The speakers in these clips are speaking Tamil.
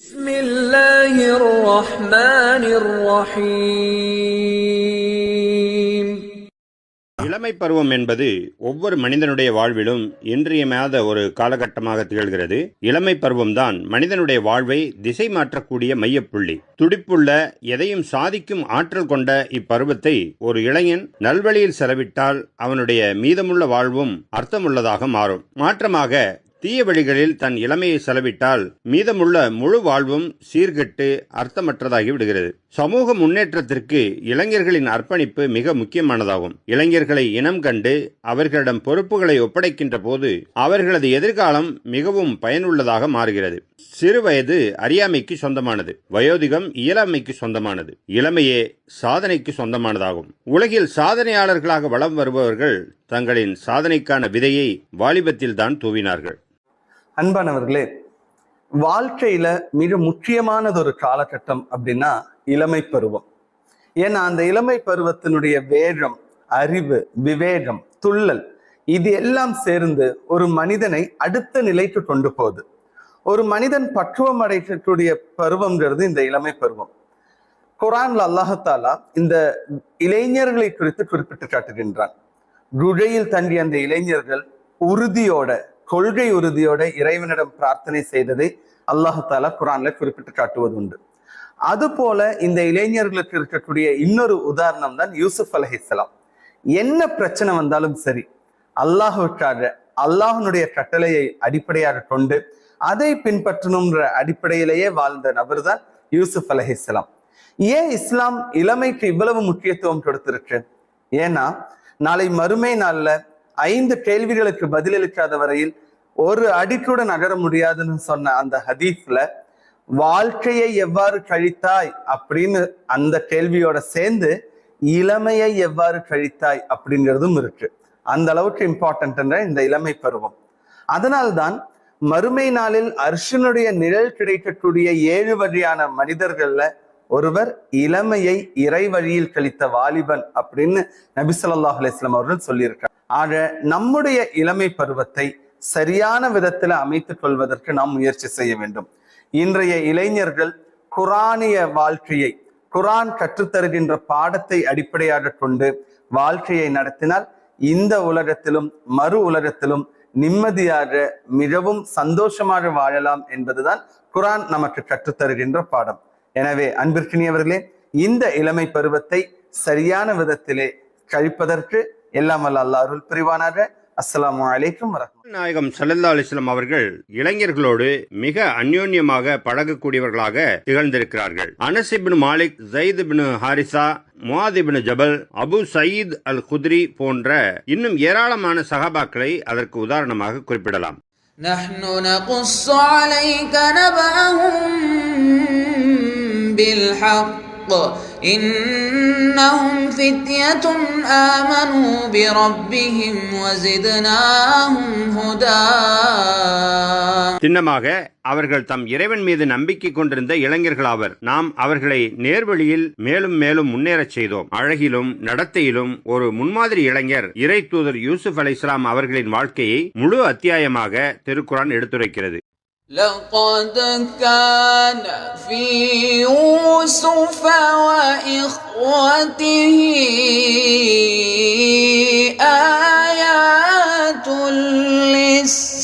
بسم الله الرحمن الرحيم. இளமை பருவம் என்பது ஒவ்வொரு மனிதனுடைய வாழ்விலும் இன்றியமையாத ஒரு காலகட்டமாக திகழ்கிறது. இளமை பருவம்தான் மனிதனுடைய வாழ்வை திசை மாற்றக்கூடிய மையப்புள்ளி. துடிப்புள்ள, எதையும் சாதிக்கும் ஆற்றல் கொண்ட இப்பருவத்தை ஒரு இளைஞன் நல்வழியில் செலவிட்டால் அவனுடைய மீதமுள்ள வாழ்வும் அர்த்தமுள்ளதாக மாறும். மாற்றமாக தீய வழிகளில் தன் இளமையை செலவிட்டால் மீதமுள்ள முழு வாழ்வும் சீர்கெட்டு அர்த்தமற்றதாகி விடுகிறது. சமூக முன்னேற்றத்திற்கு இளைஞர்களின் அர்ப்பணிப்பு மிக முக்கியமானதாகும். இளைஞர்களை இனம் கண்டு அவர்களிடம் பொறுப்புகளை ஒப்படைக்கின்ற போது அவர்களது எதிர்காலம் மிகவும் பயனுள்ளதாக மாறுகிறது. சிறு வயது அறியாமைக்கு சொந்தமானது, வயோதிகம் இயலாமைக்கு சொந்தமானது, இளமையே சாதனைக்கு சொந்தமானதாகும். உலகில் சாதனையாளர்களாக வலம் வருபவர்கள் தங்களின் சாதனைக்கான விதையை வாலிபத்தில் தான் தூவினார்கள். அன்பானவர்களே, வாழ்க்கையில மிக முக்கியமானது ஒரு காலகட்டம் அப்படின்னா இளமை பருவம். ஏன்னா அந்த இளமை பருவத்தினுடைய வேகம், அறிவு, விவேகம், துள்ளல் இது எல்லாம் சேர்ந்து ஒரு மனிதனை அடுத்த நிலைக்கு கொண்டு போகுது. ஒரு மனிதன் பக்குவம் அடையக்கூடிய பருவம்ங்கிறது இந்த இளமை பருவம். குர்ஆன்ல அல்லாஹ் இந்த இளைஞர்களை குறித்து குறிப்பிட்டு காட்டுகின்றான். குகையில் தங்கிய அந்த இளைஞர்கள் உறுதியோட, கொள்கை உறுதியோட இறைவனிடம் பிரார்த்தனை செய்ததை அல்லாஹ் குர்ஆன்ல குறிப்பிட்டு காட்டுவது உண்டு. அது போல இந்த இளைஞர்களுக்கு இருக்கக்கூடிய இன்னொரு உதாரணம் தான் யூசுப் அலைஹிஸ்ஸலாம். என்ன பிரச்சனை வந்தாலும் சரி, அல்லாஹுக்காக, அல்லாஹனுடைய கட்டளையை அடிப்படையாக கொண்டு அதை பின்பற்றணும்ன்ற அடிப்படையிலேயே வாழ்ந்த நபர் தான் யூசுப் அலைஹிஸ்ஸலாம். ஏன் இஸ்லாம் இளமைக்கு இவ்வளவு முக்கியத்துவம் கொடுத்திருக்கு? ஏன்னா நாளை மறுமை நாள்ல 5 கேள்விகளுக்கு பதிலளிக்காத வரையில் ஒரு அடி கூட நகர முடியாதுன்னு சொன்ன அந்த ஹதீஸ்ல வாழ்க்கையை எவ்வாறு கழித்தாய் அப்படின்னு அந்த கேள்வியோட சேர்ந்து இளமையை எவ்வாறு கழித்தாய் அப்படிங்கிறதும் இருக்கு. அந்த அளவுக்கு இம்பார்ட்டன்ட் இந்த இளமை பருவம். அதனால்தான் மறுமை நாளில் அர்ஷனுடைய நிழல் கிடைக்கக்கூடிய 7 வழியான மனிதர்கள்ல ஒருவர் இளமையை இறை வழியில் கழித்த வாலிபன் அப்படின்னு நபி ஸல்லல்லாஹு அலைஹி வஸல்லம் அவர்கள் சொல்லியிருக்காங்க. ஆக நம்முடைய இளமை பருவத்தை சரியான விதத்தில் அமைத்துக் கொள்வதற்கு நாம் முயற்சி செய்ய வேண்டும். இன்றைய இளைஞர்கள் குரானிய வாழ்க்கையை, குரான் கற்றுத்தருகின்ற பாடத்தை அடிப்படையாக கொண்டு வாழ்க்கையை நடத்தினால் இந்த உலகத்திலும் மறு உலகத்திலும் நிம்மதியாக மிகவும் சந்தோஷமாக வாழலாம் என்பதுதான் குரான் நமக்கு கற்றுத்தருகின்ற பாடம். எனவே அன்பிற்கினியவர்களே, இந்த இளமை பருவத்தை சரியான விதத்திலே கழிப்பதற்கு எல்லாம் வல்ல அல்லாஹ் அருள் புரிவானாக. அஸ்ஸலாமு அலைக்கும் வரஹ்மத்துல்லாஹி. நாயகம் ஸல்லல்லாஹு அலைஹி வஸல்லம் அவர்கள் இளைஞர்களோடு மிக அந்யோன்யமாக பழகக்கூடியவர்களாக திகழ்ந்திருக்கிறார்கள். அனஸ் இப்னு மாலிக், ஸைத் இப்னு ஹாரிஸா, முஆத் இப்னு ஜபல், அபு சயீத் அல் குத்ரி போன்ற இன்னும் ஏராளமான சஹாபாக்களை அதற்கு உதாரணமாக குறிப்பிடலாம். நஹ்னு நகுஸ்ஸு அலைக நபஅஹும் பில்ஹக் إنهم فتية آمنوا بربهم وزدناهم هدى. சின்னமாக அவர்கள் தம் இறைவன் மீது நம்பிக்கை கொண்டிருந்த இளைஞர்களாவர். நாம் அவர்களை நேர்வழியில் மேலும் மேலும் முன்னேறச் செய்தோம். அழகிலும் நடத்தையிலும் ஒரு முன்மாதிரி இளைஞர் இறை தூதர் யூசுப் அலைஹிஸ்ஸலாம் அவர்களின் வாழ்க்கையை முழு அத்தியாயமாக திருக்குர்ஆன் எடுத்துரைக்கிறது. لقد كان في يوسف وإخوته آيات للسائلين.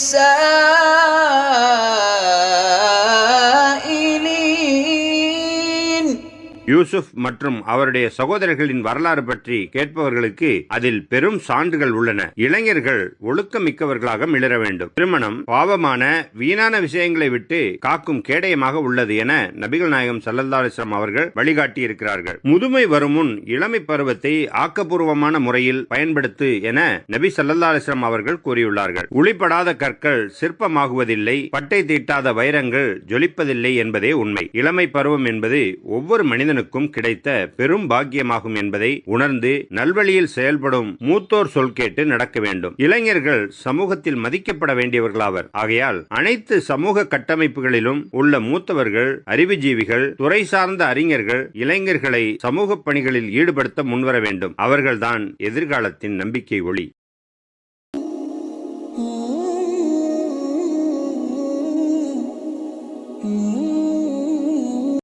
யூசுப் மற்றும் அவருடைய சகோதரர்களின் வரலாறு பற்றி கேட்பவர்களுக்கு அதில் பெரும் சான்றுகள் உள்ளன. இளைஞர்கள் ஒழுக்கமிக்கவர்களாக மிளர வேண்டும். திருமணம் பாவமான வீணான விஷயங்களை விட்டு காக்கும் கேடயமாக உள்ளது என நபிகள் நாயகம் ஸல்லல்லாஹு அலைஹி வஸல்லம் அவர்கள் வழிகாட்டி இருக்கிறார்கள். முதுமை வரும் முன் இளமை பருவத்தை ஆக்கப்பூர்வமான முறையில் பயன்படுத்து என நபி ஸல்லல்லாஹு அலைஹி வஸல்லம் அவர்கள் கூறியுள்ளார்கள். உளிப்படாத கற்கள் சிற்பமாகுவதில்லை, பட்டை தீட்டாத வைரங்கள் ஜொலிப்பதில்லை என்பதே உண்மை. இளமை பருவம் என்பது ஒவ்வொரு மனிதனுக்கும் கிடைத்த பெரும் பாக்கியமாகும் என்பதை உணர்ந்து நல்வழியில் செயல்படும் மூத்தோர் சொல் கேட்டு நடக்க வேண்டும். இளைஞர்கள் சமூகத்தில் மதிக்கப்பட வேண்டியவர்களாவர். ஆகையால் அனைத்து சமூக கட்டமைப்புகளிலும் உள்ள மூத்தவர்கள், அறிவுஜீவிகள், துறை சார்ந்த அறிஞர்கள் இளைஞர்களை சமூக பணிகளில் ஈடுபடுத்த முன்வர வேண்டும். அவர்கள்தான் எதிர்காலத்தின் நம்பிக்கை ஒளி.